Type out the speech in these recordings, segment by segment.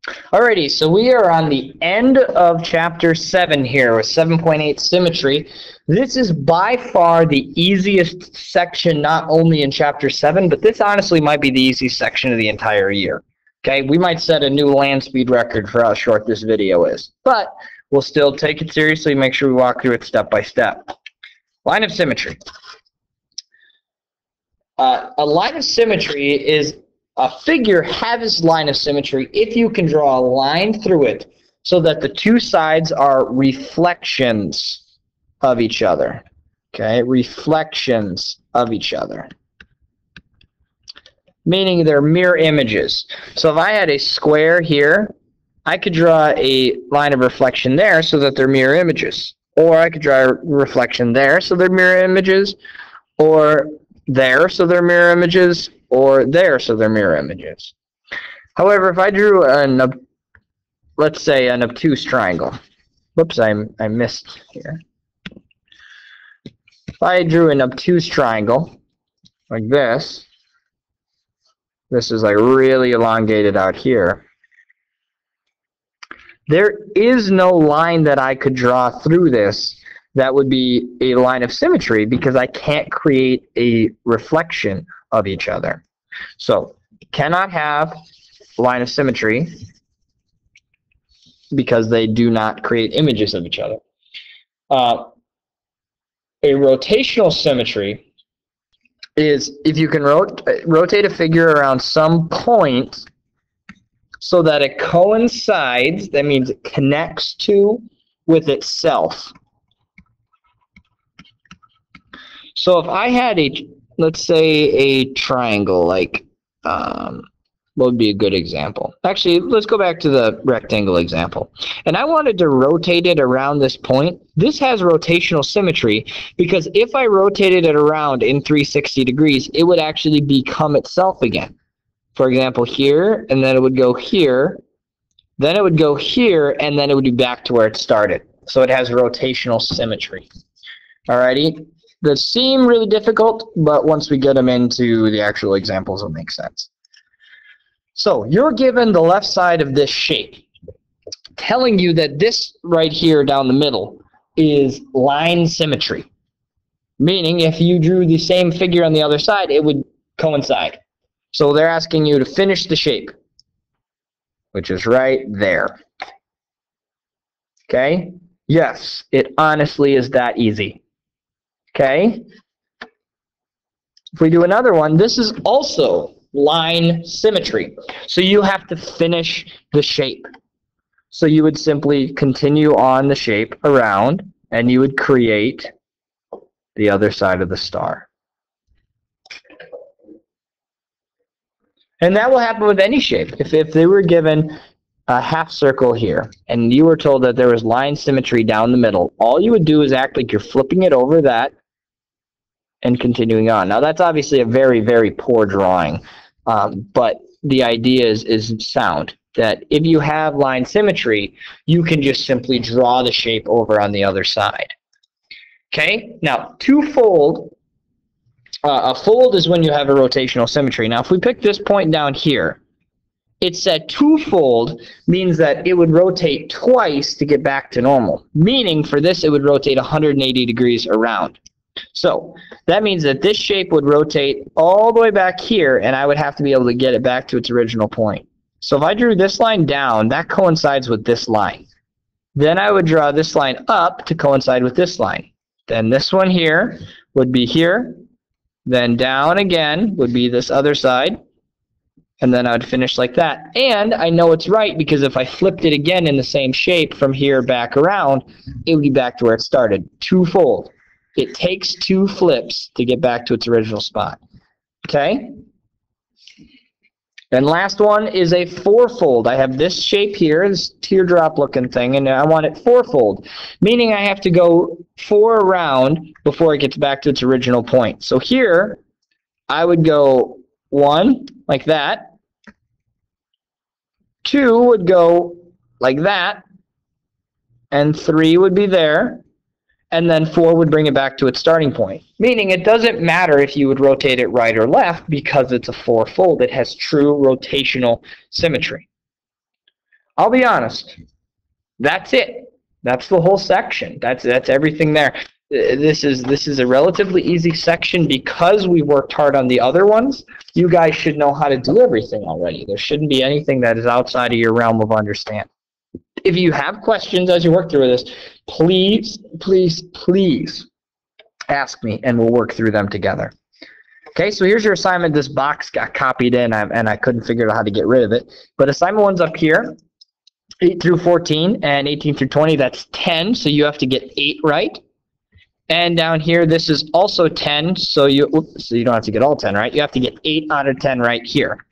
Alrighty, so we are on the end of chapter 7 here with 7.8 symmetry. This is by far the easiest section, not only in chapter 7, but this honestly might be the easiest section of the entire year. Okay, we might set a new land speed record for how short this video is, but we'll still take it seriously, make sure we walk through it step by step. Line of symmetry. A line of symmetry is a figure has line of symmetry if you can draw a line through it so that the two sides are reflections of each other. Okay, reflections of each other. Meaning they're mirror images. So if I had a square here, I could draw a line of reflection there so that they're mirror images. Or I could draw a reflection there so they're mirror images. Or there so they're mirror images. Or there so they're mirror images. However, if I drew let's say an obtuse triangle. Whoops, I missed here. If I drew an obtuse triangle like this is like really elongated out here. There is no line that I could draw through this that would be a line of symmetry because I can't create a reflection of each other. So, cannot have line of symmetry because they do not create images of each other. A rotational symmetry is if you can rotate a figure around some point so that it coincides, that means it connects to with itself. So if I had let's say a triangle, like, what would be a good example? Actually, let's go back to the rectangle example. And I wanted to rotate it around this point. This has rotational symmetry because if I rotated it around in 360 degrees, it would actually become itself again. For example, here, and then it would go here, then it would go here, and then it would be back to where it started. So it has rotational symmetry. Alrighty? They seem really difficult, but once we get them into the actual examples, it'll make sense. So you're given the left side of this shape, telling you that this right here down the middle is line symmetry. Meaning if you drew the same figure on the other side, it would coincide. So they're asking you to finish the shape, which is right there. Okay? Yes, it honestly is that easy. Okay? If we do another one, this is also line symmetry. So you have to finish the shape. So you would simply continue on the shape around, and you would create the other side of the star. And that will happen with any shape. If they were given a half circle here, and you were told that there was line symmetry down the middle, all you would do is act like you're flipping it over that and continuing on. Now, that's obviously a very, very poor drawing, but the idea is sound. That if you have line symmetry, you can just simply draw the shape over on the other side. Okay? Now, twofold. A fold is when you have a rotational symmetry. Now, if we pick this point down here, it said twofold means that it would rotate twice to get back to normal. Meaning, for this, it would rotate 180 degrees around. So, that means that this shape would rotate all the way back here, and I would have to be able to get it back to its original point. So, if I drew this line down, that coincides with this line. Then I would draw this line up to coincide with this line. Then this one here would be here. Then down again would be this other side. And then I would finish like that. And I know it's right because if I flipped it again in the same shape from here back around, it would be back to where it started. Twofold. It takes two flips to get back to its original spot. Okay? And last one is a fourfold. I have this shape here, this teardrop looking thing, and I want it fourfold, meaning I have to go 4 around before it gets back to its original point. So here, I would go 1 like that, 2 would go like that, and 3 would be there, and then 4 would bring it back to its starting point. Meaning it doesn't matter if you would rotate it right or left because it's a fourfold. It has true rotational symmetry. I'll be honest. That's it. That's the whole section. That's everything there. This is a relatively easy section because we worked hard on the other ones. You guys should know how to do everything already. There shouldn't be anything that is outside of your realm of understanding. If you have questions as you work through this, please, please, please ask me and we'll work through them together. Okay, so here's your assignment. This box got copied in and I couldn't figure out how to get rid of it. But assignment 1's up here, 8 through 14 and 18 through 20, that's 10. So you have to get 8 right. And down here, this is also 10. So you don't have to get all 10 right. You have to get 8 out of 10 right here.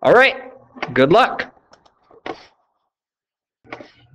All right, good luck.